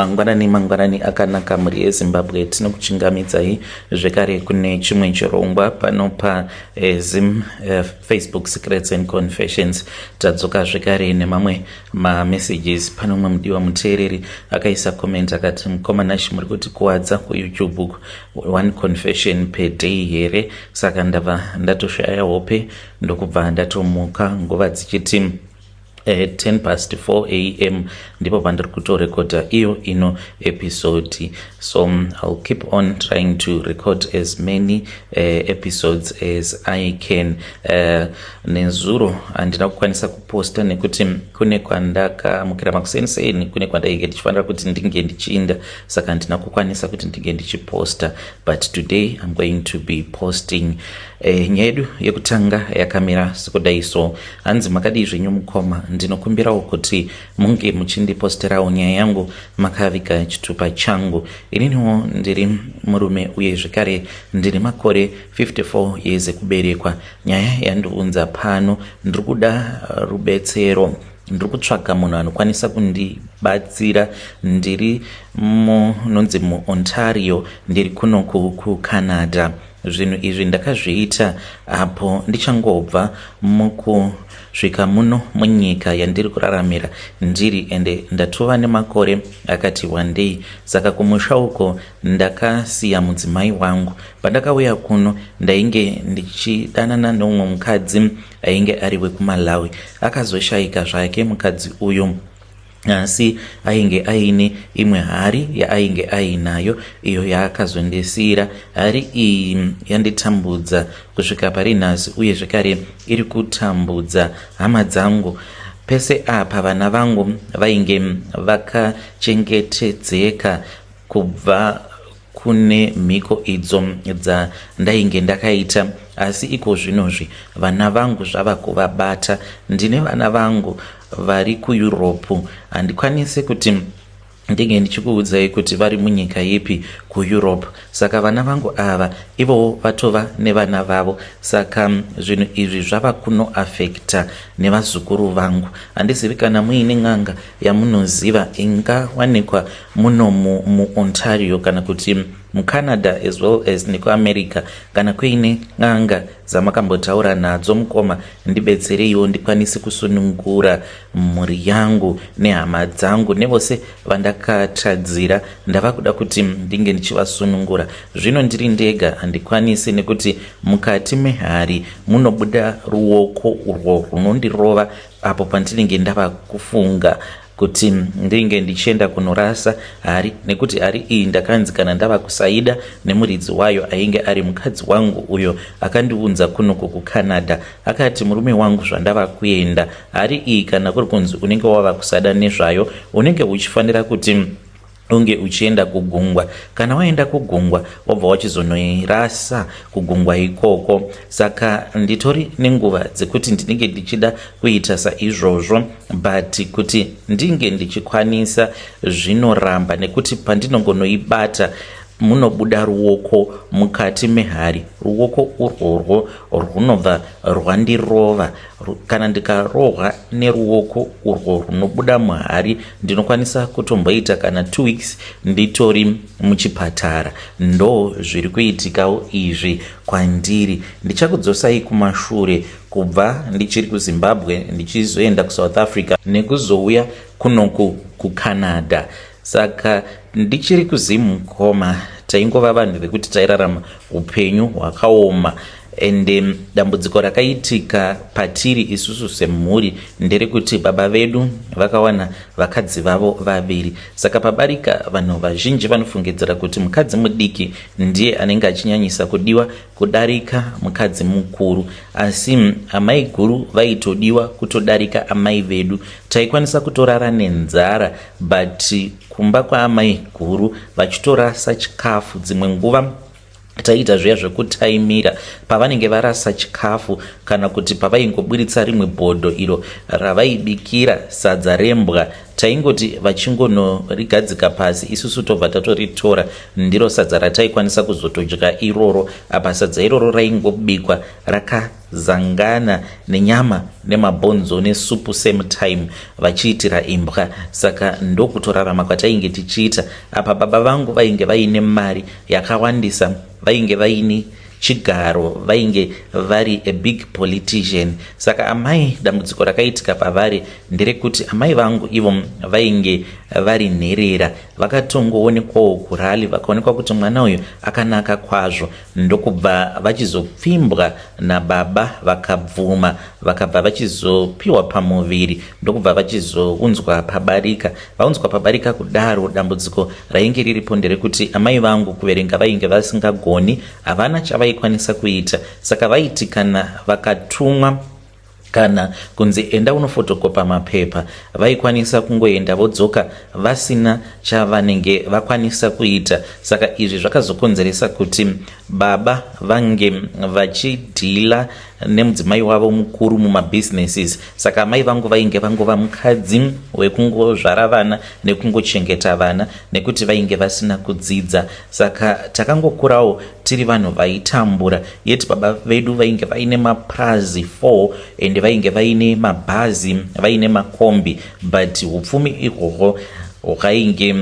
mangwanani akanaka muri eZimbabwe. Tinokuchingamidzai zvekare kune chimwe chirongwa pano pa Facebook Secrets and Confessions. Tadzoka zvekare nemamwe messages. Pano mumwe mudiwa muteereri akaisa comment akati, mukomana muri kuti kuwadza kuYouTube one confession per day here. Saka ndabva ndatoshaya hope ndokubva ndatomuka nguva dzichiti 4:10 a.m. ndipo pandiri kutorekodha iyo episode. So I'll keep on trying to record as many episodes as I can. Nezuro handina kukwanisa kuposta nekuti kune kwandakamukira makuseni kune kwandainge ndichifanira kuti ndinge ndichiinda, saka handina kukwanisa kuti ndinge ndichiposta, but today I'm going to be posting. Nyaya yedu yekutanga yakamira sekudai. So hanzi makadii zvenyu mukoma, ndinokumbirawo kuti munge muchindiposterawo nyaya yangu makaviga chitupa changu. Ininiwo ndiri murume uye zvekare ndiri makore 54 years ekuberekwa. Nyaya yandiunza pano, ndiri kuda rubetsero, ndiri kutsvaga munhu anokwanisa kundibatsira. Ndiri munonzi muOntario, ndiri kuno kuCanada. Zvinhu izvi ndakazviita apo ndichangobva mukusvika muno munyika yandiri kuraramira ndiri, ende ndatova nemakore akati one day. Saka kumusha uko ndakasiya mudzimai wangu. Pandakauya kuno ndainge ndichidanana nomumwe mukadzi ainge ari wekuMalawi. Akazoshaika zvake mukadzi uyu, asi ainge aine imwe hari yaainge ainayo, iyo yaakazondisira. Hari iyi yanditambudza kusvika pari nhasi, uye zvekare iri kutambudza hama dzangu. Pese apa vana vangu vainge vakachengetedzeka kubva kune mhiko idzo dzandainge ndakaita, asi iko zvinozvi vana vangu zvava kuvabata. Ndine vana vangu vari kuEurope. Handikwanisi kuti ndinge ndichikuudzai kuti vari munyika ipi kuEurope. Saka vana vangu ava ivo vatova nevana vavo, saka zvinhu izvi zvava kunoafekta nevazukuru vangu. Handizivi kana muine n'anga yamunoziva ingawanikwa muno muOntario kana kuti muCanada as well as nekuAmerica. Kana kuine n'anga dzamakambotaura nadzo mukoma, ndibetsereiwo ndikwanise kusunungura mhuri yangu nehama dzangu nevose vandakatadzira. Ndava kuda kuti ndinge ndichivasunungura. Zvino ndiri ndega handikwanisi, nekuti mukati mehari munobuda ruoko urwo runondirova apo pandinenge ndava kufunga kuti ndinge ndichienda kunorasa hari, nekuti hari iyi ndakanzi kana ndava kusaida nemuridzi wayo ainge ari mukadzi wangu uyo akandiunza kuno kuCanada. Akati, murume wangu, zvandava kuenda hari iyi, kana kuri kunzi unenge wava kusada nezvayo, unenge uchifanira kuti unge uchienda kugungwa. Kana waenda kugungwa wabva wachizonoirasa kugungwa ikoko. Saka nditori nenguva dzekuti ndinenge ndichida kuita saizvozvo, but kuti ndinge ndichikwanisa zvinoramba, nekuti pandinongonoibata munobuda ruoko mukati mehari. Ruoko urworwo runobva rwandirova. Kana ndikarohwa neruoko urwo runobuda muhari, ndinokwanisa kutomboita kana 2 weeks nditori muchipatara. Ndo zviri kuitikawo izvi kwandiri. Ndichakudzosai kumashure kubva ndichiri kuZimbabwe ndichizoenda kuSouth Africa nekuzouya kuno kuCanada. Saka ndichiri kuzimukoma taingova vanhu vekuti tairarama upenyu hwakaoma. Ende dambudziko rakaitika patiri isusu semhuri nderekuti baba vedu vakawana vakadzi vavo vaviri. Saka pabarika vanhu vazhinji vanofungidzira kuti mukadzi mudiki ndiye anenge achinyanyisa kudiwa kudarika mukadzi mukuru, asi amai guru vaitodiwa kutodarika amai vedu. Taikwanisa kutorara nenzara, but kumba kwaamai guru vachitorasa chikafu. Dzimwe nguva taita zviya zvekutaimira pavanenge varasa chikafu kana kuti pavaingoburitsa rimwe bhodho iro ravaibikira sadza rembwa, taingoti vachingonorigadzika pasi isusu tobva tatoritora ndiro sadza rataikwanisa kuzotodya iroro. Apa sadza iroro raingobikwa rakazangana nenyama nemabhonzo nesupu same time vachiitira imbwa. Saka ndokutorarama kwatainge tichiita. Apa baba vangu vainge vaine mari yakawandisa, vainge vaine chigaro, vainge vari a big politician. Saka amai, dambudziko rakaitika pavari nderekuti amai vangu ivo vainge vari nherera, vakatongoonekwawo kurali, vakaonekwa kuti mwana uyu akanaka kwazvo, ndokubva vachizopfimbwa nababa, vakabvuma, vakabva vachizopiwa pamuviri, ndokubva vachizounzwa pabarika. Vaunzwa pabarika kudaro, dambudziko rainge riripo nderekuti amai vangu kuverenga vainge vasingagoni, havana chavaikwanisa kuita. Saka vaiti kana vakatumwa kana kunzi enda unofotokopa mapepa, vaikwanisa kungoenda vodzoka vasina chavanenge vakwanisa kuita. Saka izvi zvakazokonzeresa kuti baba vange vachidhila nemudzimai wavo mukuru mumabusinesses. Saka mai vangu vainge vangova mukadzi wekungozvara vana nekungochengeta vana nekuti vainge vasina kudzidza. Saka takangokurawo tiri vanhu vaitambura, yeti baba vedu vainge vaine maprazi 4 ende vainge vaine mabhazi, vaine makombi, but upfumi ihwohwo hwainge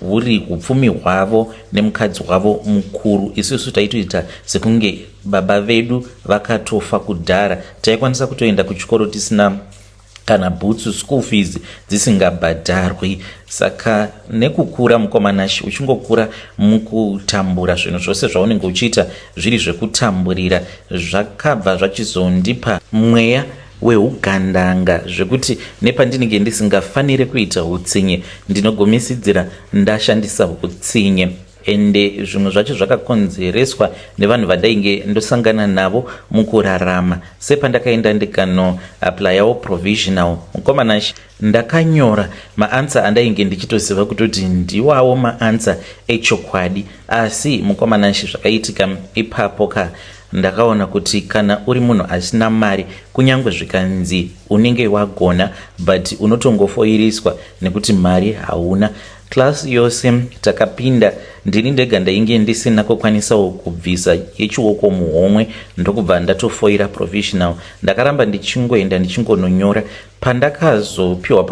huri upfumi hwavo nemukadzi wavo mukuru. Isusu taitoita sekunge baba vedu vakatofa kudhara, taikwanisa kutoenda kuchikoro tisina kana bhutsu, school fees dzisingabhadharwi. Saka nekukura mukomanashi uchingokura mukutambura, zvinhu zvose zvaunenge uchiita zviri zvekutamburira, zvakabva zvachizondipa mweya weugandanga zvekuti nepandinenge ndisingafaniri kuita utsinye ndinogomisidzira ndashandisa utsinye. Ende zvimwe zvacho zvakakonzereswa nevanhu vandainge ndosangana navo mukurarama. Sepandakaenda ndikanoaplayawo provisional, mukomanashi ndakanyora maansa andainge ndichitoziva kutoti ndiwawo maansa echokwadi, asi mukomanashi zvakaitika ipapo ndakaona kuti kana uri munhu asina mari, kunyange zvikanzi unenge wagona, but unotongofoiriswa nekuti mari hauna. Klasi yose takapinda, ndini ndega ndainge ndisina kukwanisawo kubvisa yechioko muhomwe, ndokubva ndatofoira provisional. Ndakaramba ndichingoenda ndichingononyora. Pandakazopiwa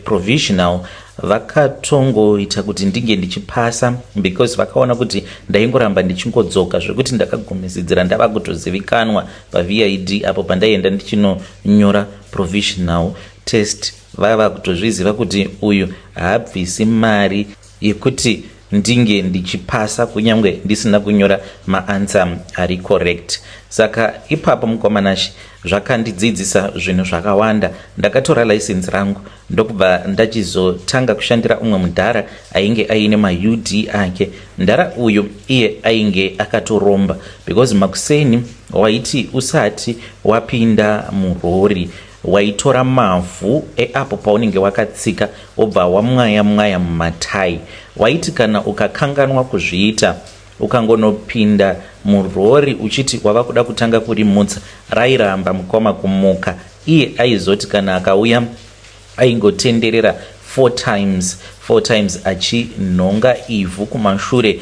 provisional vakatongoita kuti ndinge ndichipasa, because vakaona kuti ndaingoramba ndichingodzoka zvekuti ndakagumisidzira ndava kutozivikanwa paVID. Apo pandaienda ndichinonyora provisional test, vava kutozviziva kuti uyu haabvisi mari yekuti ndinge ndichipasa kunyange ndisina kunyora maansa ari correct. Saka ipapo mukomanashi zvakandidzidzisa zvinhu zvakawanda. Ndakatora license rangu ndokubva ndachizotanga kushandira umwe mudhara ainge aine maUD ake. Mudhara uyu iye ainge akatoromba, because makuseni waiti usati wapinda murori waitora mavhu eapo paunenge wakatsika wobva wamwaya mumatai. Waiti kana ukakanganwa kuzviita ukangonopinda murori uchiti wava kuda kutanga kurimutsa, rairamba mukoma kumuka. Iye aizoti kana akauya aingotenderera 4 times achinhonga ivhu kumashure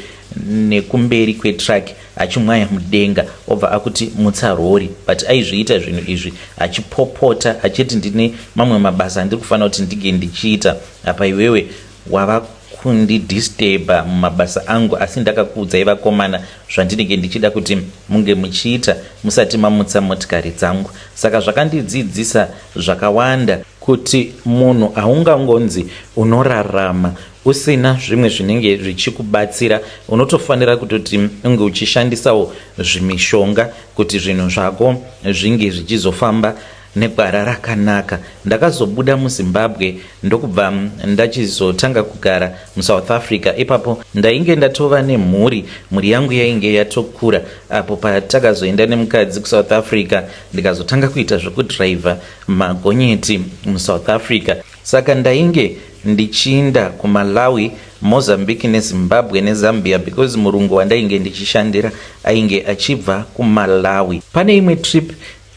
nekumberi kwetrack achimwaya mudenga obva akuti mutsa rori. But aizviita zvinhu izvi achipopota achiti ndine mamwe mabasa andiri kufanira kuti ndige ndichiita. Apa iwewe wava kundidisturba mumabasa angu, asi ndakakuudzai vakomana zvandinenge ndichida kuti munge muchiita musati mamutsa motikari dzangu. Saka zvakandidzidzisa zvakawanda kuti munhu haungangonzi unorarama usina zvimwe zvinenge zvichikubatsira. Unotofanira kutoti unge uchishandisawo zvimishonga kuti zvinhu zvako zvinge zvichizofamba negwara rakanaka. Ndakazobuda muZimbabwe ndokubva ndachizotanga kugara muSouth Africa. Ipapo ndainge ndatova nemhuri, mhuri yangu yainge yatokura. Apo patakazoenda nemukadzi kuSouth Africa ndikazotanga kuita zvekudhiraivha magonyeti muSouth Africa. Saka ndainge ndichinda kuMalawi, Mozambique neZimbabwe neZambia because murungu wandainge ndichishandira ainge achibva kuMalawi. Pane imwe trip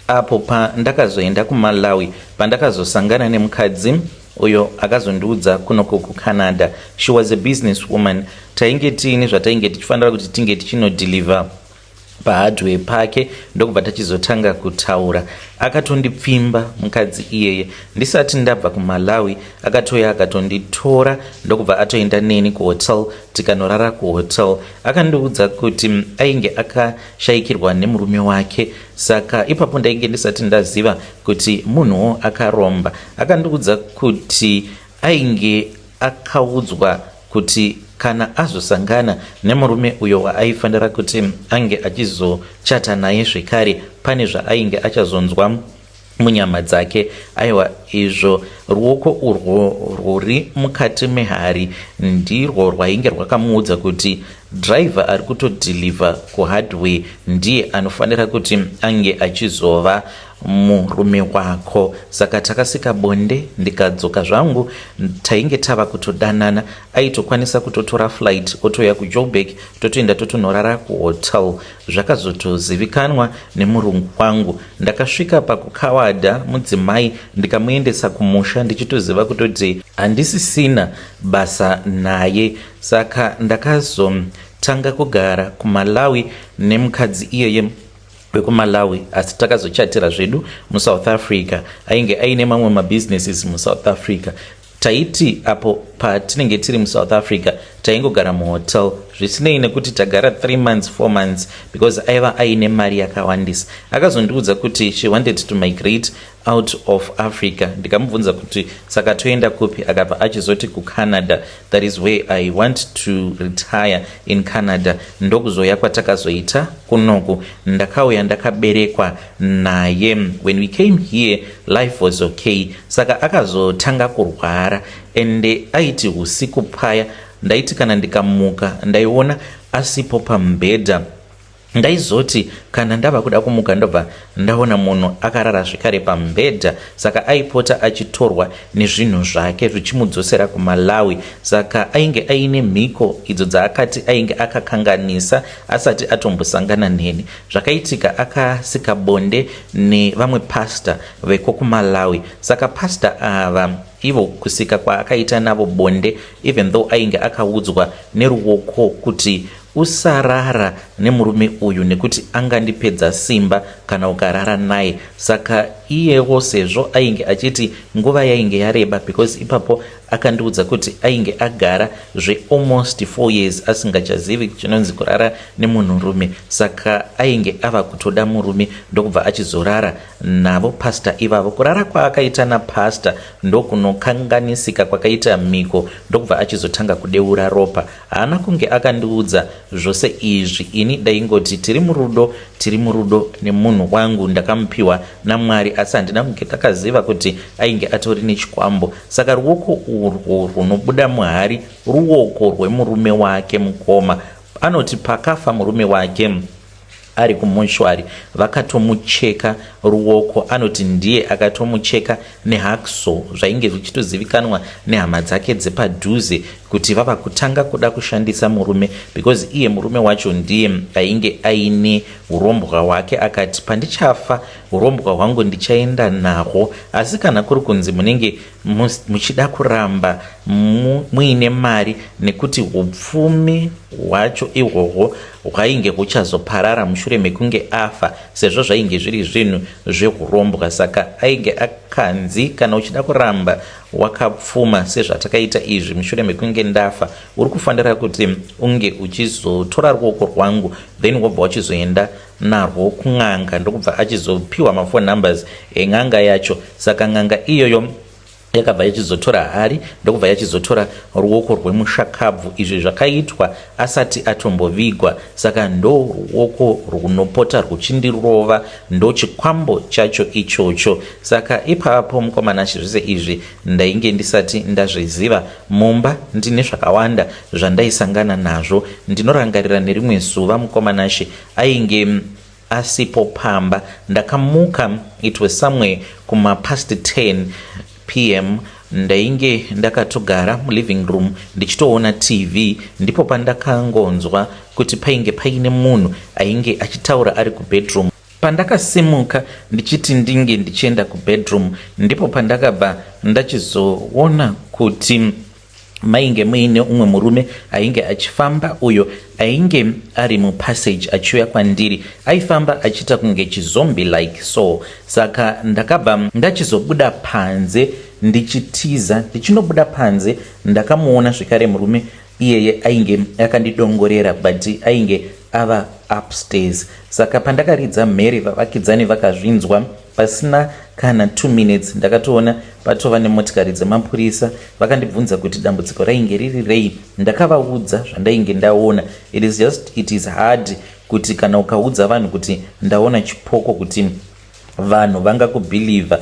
apo pandakazoenda kuMalawi pandakazosangana nemukadzi uyo akazondiudza kunoko kuCanada. She was a business woman. Tainge tiine zvatainge tichifanira kuti tinge tichinodeliver pahardware pake ndokubva tachizotanga kutaura. Akatondipfimba mukadzi iyeye. Ndisati ndabva kuMalawi akatoya akatonditora ndokubva atoenda neni kuhotel tikanorara kuhotel. Akandiudza kuti ainge akashayikirwa nemurume wake, saka ipapo ndainge ndisati ndaziva kuti munhuwo akaromba. Akandiudza kuti ainge akaudzwa kuti kana azosangana nemurume uyo waaifanira kuti ange achizochata naye zvekare pane zvaainge achazonzwa munyama dzake. Aiwa, izvo ruoko urwo rwuri mukati mehari ndirwo rwainge rwakamuudza kuti driver ari kutodeliver kuhardware ndiye anofanira kuti ange achizova murume wako. Saka takasika bonde, ndikadzoka zvangu, tainge tava kutodanana. Aitokwanisa kutotora flight otoya kuJoburg totoenda totonorara kuhotel. Zvakazotozivikanwa nemurungu wangu. Ndakasvika pakukawada mudzimai ndikamuendesa kumusha ndichitoziva kutoti handisisina basa naye. Saka ndakazotanga kugara kuMalawi nemukadzi iyeye wekuMalawi, asi takazochatira zvedu muSouth Africa. Ainge aine mamwe mabusinesses muSouth Africa. Taiti apo patinenge tiri muSouth Africa taingogara muhotel zvisinei nekuti tagara 3 months 4 months because aiva aine mari yakawandisa. Akazondiudza kuti she wanted to migrate out of Africa. Ndikamubvunza kuti saka toenda kupi? Akabva achizoti kuCanada. That is where I want to retire, in Canada. Ndokuzoya kwatakazoita kunoku. Ndakauya ndakaberekwa naye. When we came here life was okay. Saka akazotanga kurwara ende aiti usiku paya ndaiti kana ndikamuka ndaiona asipo pambedha. Ndaizoti kana ndava kuda kumuka ndobva ndaona munhu akarara zvekare pambedha. Saka aipota achitorwa nezvinhu zvake zvichimudzosera kuMalawi. Saka ainge aine mhiko idzo dzaakati ainge akakanganisa asati atombosangana neni. Zvakaitika akasika bonde nevamwe pastor veko kuMalawi. Saka pastor ava ivo kusika kwaakaita navo bonde, even though ainge akaudzwa neruoko kuti usarara nemurume uyu nekuti angandipedza simba kana ukarara naye. Saka iyewo sezvo ainge achiti nguva yainge yareba, because ipapo akandiudza kuti ainge agara almost 4 years asingachazivi chinonzi kurara nemunhurume. Saka ainge ava kutoda murume ndokubva achizorara navo pastor ivavo. Kurara kwaakaita napastor ndokunokanganisika kwakaita mhiko ndokubva achizotanga kudeura ropa. Haana kunge akandiudza zvose izvi. Ini daingoti tiri murudo nemunhu wangu ndakamupiwa naMwari, asi handina kunge takaziva kuti ainge atori nechikwambo. Saka ruoko urwo runobuda muhari ruoko rwemurume wake mukoma. Anoti pakafa murume wake ari kumoshwari vakatomucheka ruoko. Anoti ndiye akatomucheka nehakso zvainge zvichitozivikanwa nehama dzake dzepadhuze kuti vava kutanga kuda kushandisa murume, because iye murume wacho ndiye ainge aine urombwa hwake. Akati pandichafa urombwa hwangu ndichaenda nahwo, asi kana kuri kunzi munenge muchida kuramba muine mari nekuti upfumi hwacho ihwohwo hwainge huchazoparara mushure mekunge afa, sezvo zvainge zviri zvinhu zveurombwa. Saka ainge akanzi kana uchida kuramba wakapfuma sezvatakaita izvi mushure mekunge ndafa, uri kufanira kuti unge uchizotora ruoko rwangu then wobva wachizoenda narwo kun'anga ndokubva achizopiwa mafone numbers en'anga yacho. Saka n'anga iyoyo yakabva yachizotora hari ndokubva yachizotora ruoko rwemushakabvu. Izvi zvakaitwa asati atombovigwa. Saka ndo ruoko runopota ruchindirova, ndo chikwambo chacho ichocho. Saka ipapo mukomanashi zvese izvi ndainge ndisati ndazviziva. Mumba ndine zvakawanda zvandaisangana nazvo. Ndinorangarira nerimwe zuva mukomanashi ainge asipo pamba. Ndakamuka, it was somewhere kuma past 10 p.m. ndainge ndakatogara muliving room ndichitoona TV, ndipo pandakangonzwa kuti painge paine munhu ainge achitaura ari kubedroom. Pandakasimuka ndichiti ndinge ndichienda kubedroom, ndipo pandakabva ndachizoona kuti mainge muine umwe murume ainge achifamba, uyo ainge ari mupassage achiuya kwandiri. Aifamba achita kunge chizombi like so. Saka ndakabva ndachizobuda panze ndichitiza. Ndichinobuda panze ndakamuona zvikare murume iyeye ainge akandidongorera, but ainge ava upstairs. Saka pandakaridza mhere vavakidzani vakazvinzwa, pasina kana 2 minutes ndakatoona patova nemotikari dzemapurisa. Vakandibvunza kuti dambudziko rainge riri rei. Ndakavaudza zvandainge ndaona. It is hard kuti kana ukaudza vanhu kuti ndaona chipoko kuti vanhu vangakubhilivha.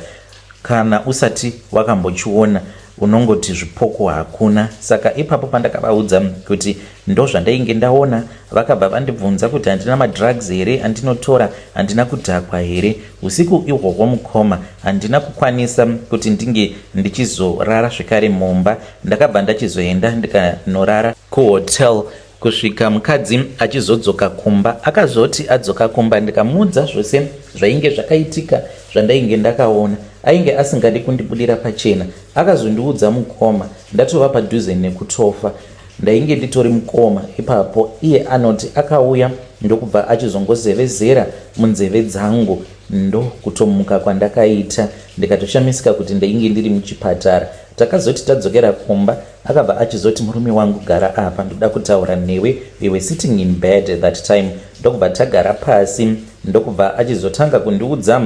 Kana usati wakambochiona unongoti zvipoko hakuna. Saka ipapo pandakavaudza kuti ndo zvandainge ndaona, vakabva vandibvunza kuti handina madrugs here andinotora, handina kudhakwa here. Usiku ihwohwo mukoma handina kukwanisa kuti ndinge ndichizorara zvikare mumba. Ndakabva ndachizoenda ndikanorara kuhotel kusvika mukadzi achizodzoka kumba. Akazoti adzoka kumba ndikamuudza zvose zvainge zvakaitika zvandainge ndakaona. Ainge asingadi kundibudira pachena. Akazondiudza mukoma ndatova padhuze nekutofa. Ndainge nditori mukoma ipapo. Iye anoti akauya ndokubva achizongozevezera munzeve dzangu, ndo kutomuka kwandakaita. Ndikatoshamisika kuti ndainge ndiri muchipatara. Takazoti tadzokera kumba, akabva achizoti murume wangu gara apa, ndoda kutaura newe. We were sitting in bed at that time. Ndokubva tagara pasi, ndokubva achizotanga kundiudza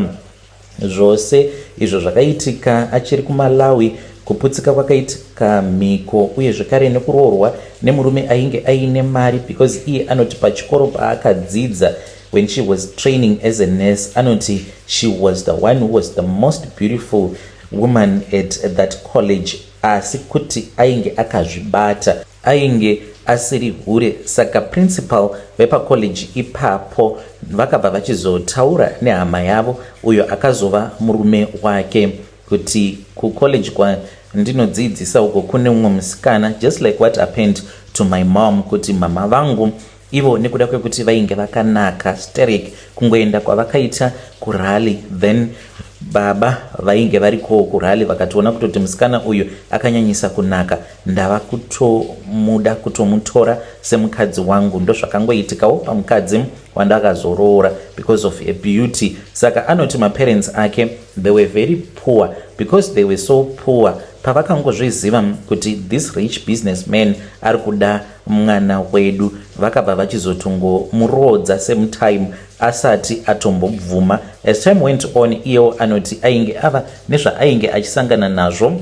zvose izvo zvakaitika achiri kuMalawi, kuputsika kwakaitika Mhiko, uye zvekare nekuroorwa nemurume ainge aine mari, because iye anoti pachikoro paakadzidza, when she was training as a nurse, anoti she was the one who was the most beautiful woman at that college. Asi kuti ainge akazvibata, ainge asiri hure. Saka principal vepacollege ipapo vakabva vachizotaura nehama yavo, uyo akazova murume wake, kuti kucollege kwandinodzidzisa uko kune umwe musikana, just like what happened to my mom, kuti mama vangu ivo nekuda kwekuti vainge vakanaka sterek kungoenda kwavakaita kurali, then baba vainge variko kurali vakatoona kutoti musikana uyu akanyanyisa kunaka, ndava kutomuda kutomutora semukadzi wangu. Ndo zvakangoitikawo pamukadzi wandakazoroora because of a beauty. Saka anoti maparents ake they were very poor. Because they were so poor, pavakangozviziva kuti this rich businessman ari kuda mwana wedu, vakabva vachizotongomurodza semutime asati atombobvuma. As time went on, iyewo anoti ainge ava nezvaainge achisangana nazvo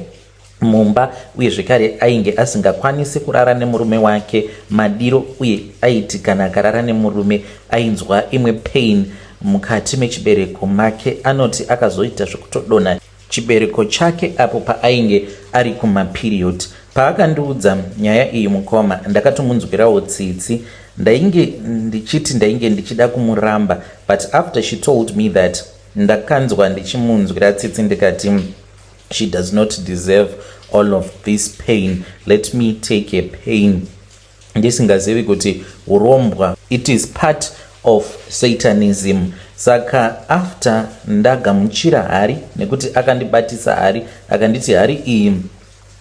mumba, uye zvekare ainge asingakwanisi kurara nemurume wake madiro, uye aiti kana akarara nemurume ainzwa imwe pain mukati mechibereko make. Anoti akazoita zvekutodonha chibereko chake apo paainge ari kumaperiod. Paakandiudza nyaya iyi mukoma, ndakatomunzwirawo tsitsi. Ndainge ndichida kumuramba, but after she told me that, ndakanzwa ndichimunzwira tsitsi ndikati she does not deserve all of this pain. Let me take a pain. Ndisingazivi kuti urombwa it is part of Satanism. Saka after ndagamuchira hari, nekuti akandibatisa hari, akanditi hari iyi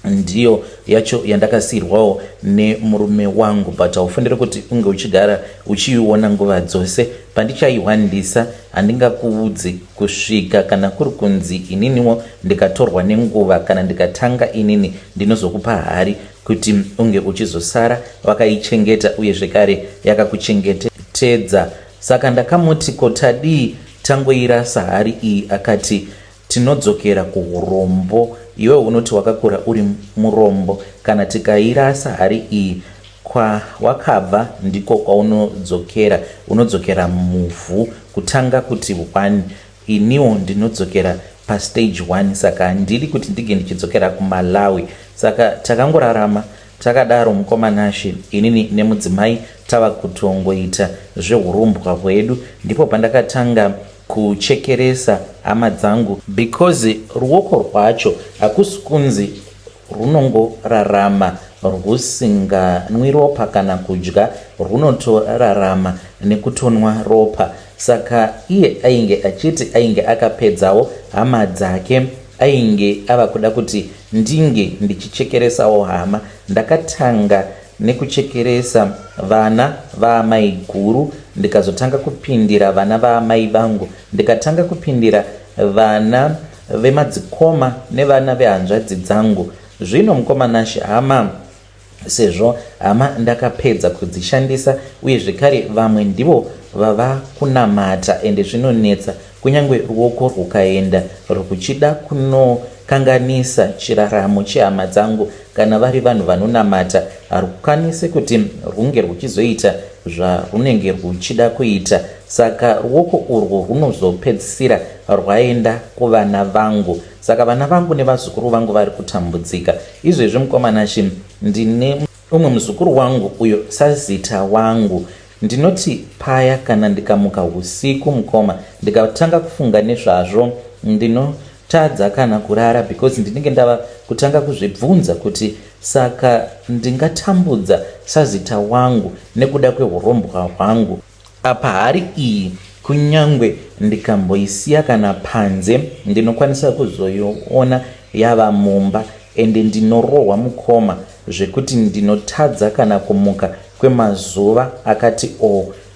ndiyo yacho yandakasirwawo nemurume wangu, but haufaniri kuti unge uchigara uchiiona nguva dzose. Pandichaiwandisa handingakuudzi kusvika kana kuri kunzi ininiwo ndikatorwa nenguva, kana ndikatanga inini ndinozokupa hari kuti unge uchizosara wakaichengeta, uye zvekare yakakuchengetedza. Saka ndakamuti kotadii tangoirasa hari iyi? Akati tinodzokera kuurombo. Iwe unoti wakakura uri murombo, kana tikairasa hari iyi kwawakabva ndiko kwaunodzokera. Unodzokera muvhu kutanga kuti 1, iniwo ndinodzokera pastage 1. Saka handiri kuti ndige ndichidzokera kuMalawi. Saka takangorarama takadaro mukomanashe, inini nemudzimai tava kutongoita zveurombwa hwedu. Ndipo pandakatanga kuchekeresa hama dzangu, because ruoko rwacho hakusi kunzi runongorarama rusinganwi ropa kana kudya, runotorarama nekutonwa ropa. Saka iye ainge achiti ainge akapedzawo hama dzake, ainge ava kuda kuti ndinge ndichichekeresawo hama. Ndakatanga nekuchekeresa vana vaamai guru, ndikazotanga kupindira vana vaamai vangu, ndikatanga kupindira vana vemadzikoma nevana vehanzvadzi dzangu. Zvino mukomanashi, hama sezvo hama ndakapedza kudzishandisa, uye zvekare vamwe ndivo vava kunamata, ende zvinonetsa kunyange ruoko rukaenda rukuchida kunokanganisa chiraramo chehama dzangu. Kana vari vanhu vanonamata, harukwanisi kuti runge ruchizoita zvarunenge ruchida kuita. Saka ruoko urwu runozopedzisira rwaenda kuvana vangu. Saka vana vangu nevazukuru vangu vari kutambudzika. Izvezvi mukomanashi, ndine umwe muzukuru wangu uyo sazita wangu. Ndinoti paya kana ndikamuka usiku mukoma ndikatanga kufunga nezvazvo, ndinotadza kana kurara, because ndinenge ndava kutanga kuzvibvunza kuti saka ndingatambudza sazita wangu nekuda kwehurombwa hwangu. Apa hari iyi kunyangwe ndikamboisiya kana panze, ndinokwanisa kuzoiona yava mumba, ende ndinorohwa mukoma zvekuti ndinotadza kana kumuka kwemazuva akati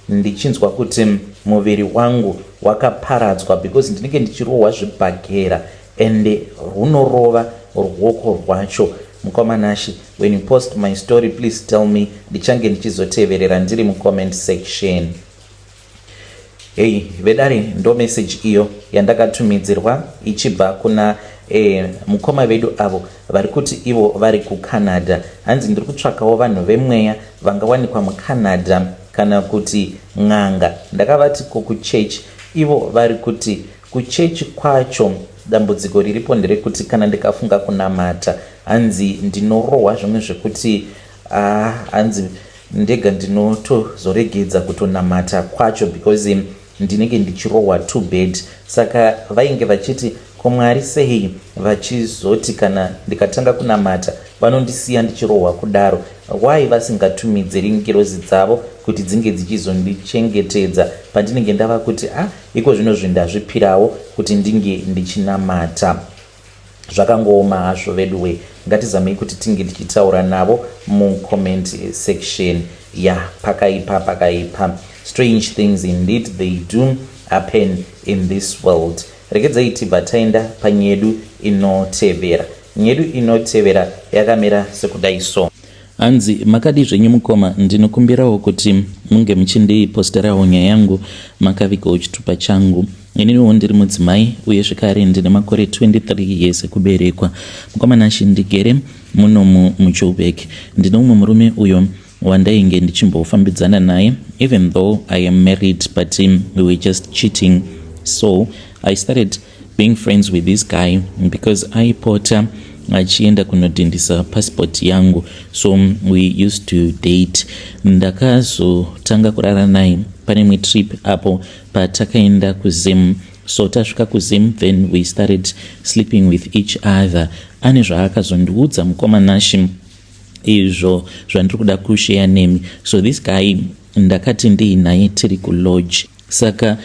ndichinzwa kuti muviri wangu wakaparadzwa, because ndinenge ndichirohwa zvibhagera ende runorova ruoko rwacho. Mukomanashi, when you post my story, please tell me, ndichange ndichizoteverera ndiri mucomment section. Hey, vedare ndo message iyo yandakatumidzirwa ichibva kuna mukoma vedu avo vari kuti ivo vari kuCanada. Hanzi ndiri kutsvakawo vanhu vemweya vangawanikwa muCanada kana kuti n'anga. Ndakavati kuchechi, ivo vari kuti kuchechi kwacho dambudziko riripo nderekuti kana ndikafunga kunamata, hanzi ndinorohwa zvimwe zvekuti hanzi ndega ndinotozoregedza kutonamata kwacho, because ndinenge ndichirohwa too bad. Saka vainge vachiti koMwari sei vachizoti kana ndikatanga kunamata vanondisiya ndichirohwa kudaro? Why vasingatumidziri ngirozi dzavo kuti dzinge dzichizondichengetedza pandinenge ndava kuti iko zvino zvindazvipirawo kuti ndinge ndichinamata? Zvakangooma hazvo veduwe, ngatizamei kuti tinge tichitaura navo mucomment section. Pakaipa. Strange things indeed they do happen in this world. Regedzai tibva taenda panyedu inotevera. Nyedu inotevera yakamira sekudai so. Hanzi makadi zvenyu mukoma, ndinokumbirawo kuti munge muchindiposterawo nyaya yangu makavigawo chitupa changu. Ininiwo ndiri mudzimai uye zvekare ndine makore 23 years ekuberekwa. Mukomanashi, ndigere muno muJoburg. Ndine umwe murume uyo wandainge ndichimbofambidzana naye, even though I am married, but we were just cheating. So I started being friends with this guy because aipota achienda kunodhindisa passport yangu, so we used to date. Ndakazotanga kurara naye pane mwe trip apo patakaenda kuZim. So tasvika kuZim, then we started sleeping with each other. Ane zvaakazondiudza mukomanashi izvo zvandiri kuda kushare nemi. So this guy ndakati ndiinaye tiri kulodge, saka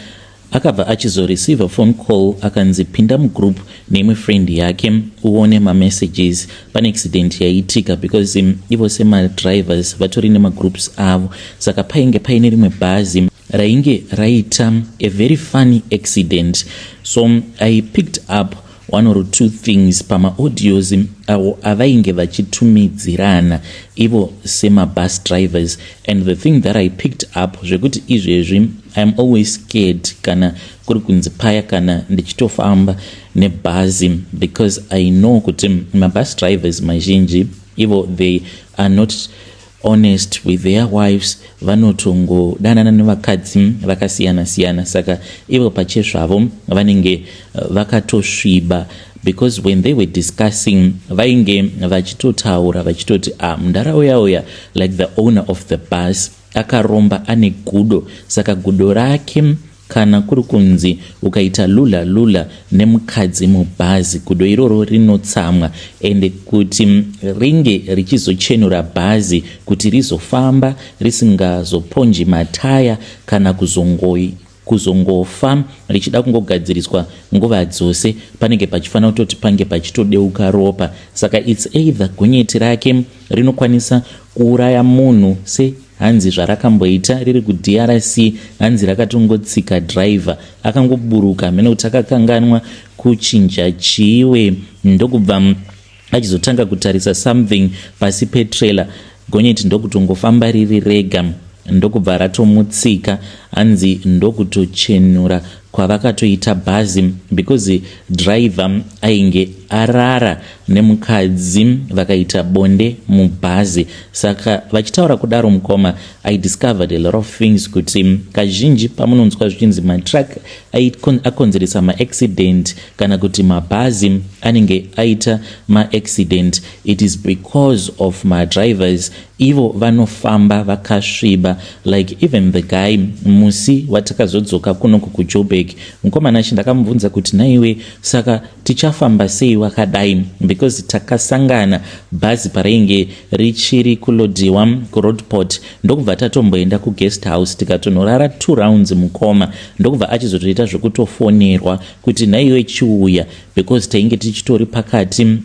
akabva achizoreceive a phone call akanzi pinda mugroup neimwe friend yake uone mamessages. Pane accident yaitika because ivo semadrivers vatori nemagroups avo, saka painge paine rimwe bhazi rainge raita a very funny accident. So I picked up one or two things pamaaudios avo avainge vachitumidzirana ivo semabus drivers, and the thing that I picked up zvekuti izvezvi I'm always scared kana kuri kunzi paya kana ndichitofamba nebhazi, because I know kuti mabus drivers mazhinji ivo they are not honest with their wives, vanotongodanana nevakadzi vakasiyana-siyana. Saka ivo pachezvavo vanenge vakatosviba, because when they were discussing vainge vachitotaura vachitoti mundarauya like the owner of the bus akaromba ane gudo, saka gudo rake kana kuri kunzi ukaita lula nemukadzi mubhazi, gudo iroro rinotsamwa, ende kuti ringe richizochenura bhazi kuti rizofamba risingazoponji mataya kana kuzongofa richida kungogadziriswa nguva dzose, panenge pachifanira kutoti pange pachitodeuka ropa. Saka it's either gonyeti rake rinokwanisa kuuraya munhu hanzi zvarakamboita riri kuDRC, hanzi rakatongotsika driver akangoburuka mhene kuti akakanganwa kuchinja chiwe, ndokubva achizotanga kutarisa something pasi petrailer, gonyeti ndokutongofamba riri rega, ndokubva ratomutsika, hanzi ndokutochenura kwavakatoita bhazi, because driver ainge arara nemukadzi vakaita bonde mubhazi. Saka vachitaura kudaro mukoma, I discovered a lot of things, kuti kazhinji pamunonzwa zvichinzi matrack akonzeresa maaccident kana kuti mabhazi anenge aita maaccident, it is because of madrivers ivo vanofamba vakasviba. Like even the guy musi watakazodzoka kunoku kuJoburg, mukomana ndakamubvunza kuti naiwe saka tichafamba sei wakadai, because takasangana bhazi parainge richiri kulodiwa kuroadport, ndokubva tatomboenda kuguest house tikatonorara 2 rounds mukoma, ndokubva achizotoita zvekutofonerwa kuti naiwe chiuya, because tainge tichitori pakati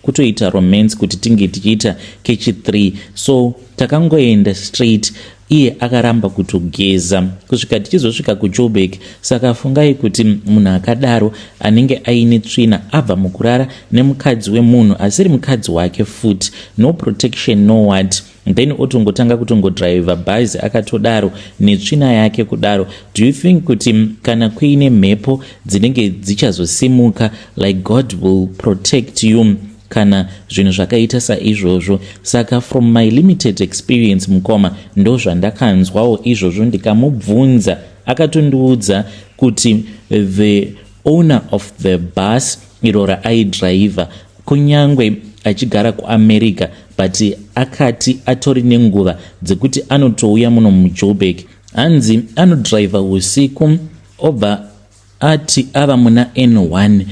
kutoita romance kuti tinge tichiita kechi 3, so takangoenda straight. Iye akaramba kutogeza kusvika tichizosvika kuJoburg. Saka fungai kuti munhu akadaro anenge aine tsvina abva mukurara nemukadzi wemunhu asiri mukadzi wake futi, no protection no what, then otongotanga kutongodriva bhazi akatodaro netsvina yake kudaro. Do you think kuti kana kuine mhepo dzinenge dzichazosimuka, like God will protect you kana zvinhu zvakaita saizvozvo? Saka from my limited experience mukoma, ndo zvandakanzwawo izvozvo. Ndikamubvunza akatondiudza kuti the owner of the bus iro raaidriver kunyangwe achigara kuAmerica, but akati atori nenguva dzekuti anotouya muno muJoburg, hanzi anodriver usiku, obva ati ava muna N1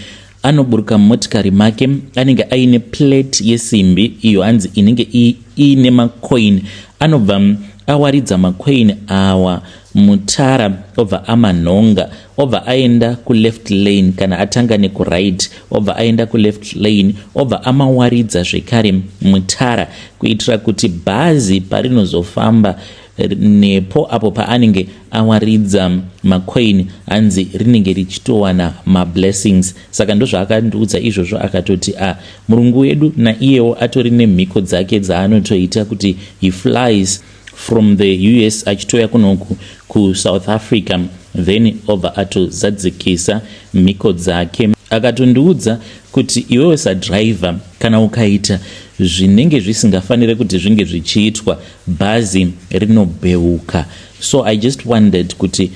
anoburuka motikari make, anenge aine plate yesimbi iyo hanzi inenge iine macoin, anobva awaridza macoin awa mutara, obva amanhonga, obva aenda kuleft lane kana atanga nekuright, obva aenda kuleft lane, obva amawaridza zvekare mutara, kuitira kuti bhazi parinozofamba nepo apo paanenge awaridza macoin hanzi rinenge richitowana mablessings. Saka ndo zvaakandiudza izvozvo, akatoti murungu wedu naiyewo atori nemhiko dzake dzaanotoita kuti he flies from the US achitoya kunoku kuSouth Africa, then obva atozadzikisa mhiko dzake. Akatondiudza kuti iwewe sadriver kana ukaita zvinenge zvisingafanire kuti zvinge zvichiitwa, bhazi rinobheuka. So I just wondered kuti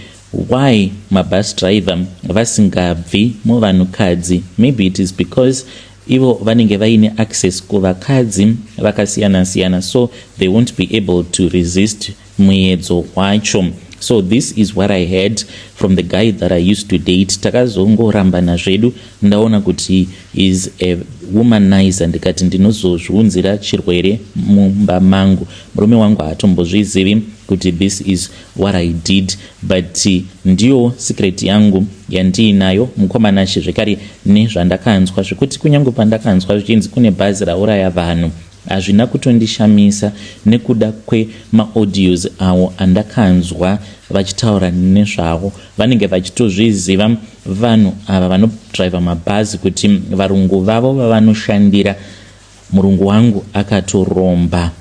why mabus driver vasingabvi muvanhukadzi. Maybe it is because ivo vanenge vaine access kuvakadzi vakasiyana siyana, so they won't be able to resist muedzo wacho. So this is what I heard from the guy that I used to date. Takazongorambana zvedu, ndaona kuti is a womanizer, ndikati ndinozozviunzira chirwere mumba mangu. Murume wangu hatombozvizivi kuti this is what I did, but ndiyo secret yangu yandiinayo mukomana zvekare nezvandakanzwa, zvekuti kunyange pandakanzwa zvichinzi kune bhazi rauraya vanhu, hazvina kutondishamisa nekuda kwemaaudios awo andakanzwa vachitaura nezvavo. Vanenge vachitozviziva vanhu ava vanodriva mabhazi kuti varungu vavo vavanoshandira. Murungu wangu akatoromba.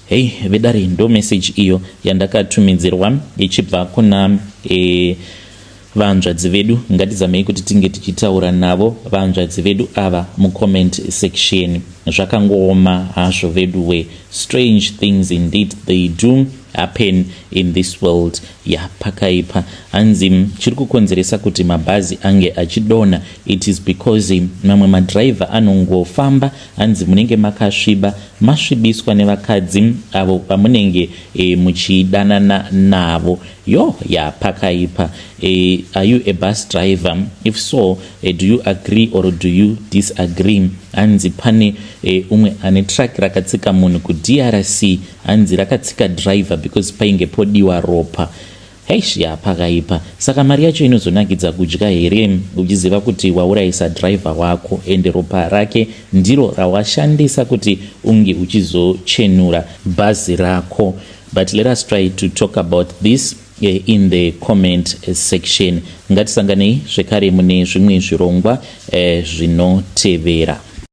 Hey, vedare ndo message iyo yandakatumidzirwa ichibva kuna vanzvadzi vedu. Ngatizamei kuti tinge tichitaura navo vanzvadzi vedu ava mucomment section. Zvakangooma hazvo veduwe. Strange things indeed they do happen in this world. yapakaipa. Hanzi chiri kukonzeresa kuti mabhazi ange achidonha, it is because mamwe madriver anongofamba, hanzi munenge makasviba, masvibiswa nevakadzi avo pamunenge muchidanana navo. Yapakaipa. Are you a bus driver? If so, do you agree or do you disagree? Hanzi pane umwe ane track rakatsika munhu kuDRC, hanzi rakatsika driver because painge podiwa ropa. Yapakaipa. Saka mari yacho inozonakidza kudya here uchiziva kuti waurayisa driver wako ende ropa rake ndiro rawashandisa kuti unge uchizochenura bhazi rako. But let us try to talk about this in the comment section. Ngatisanganei zvekare mune zvimwe zvirongwa zvinotevera.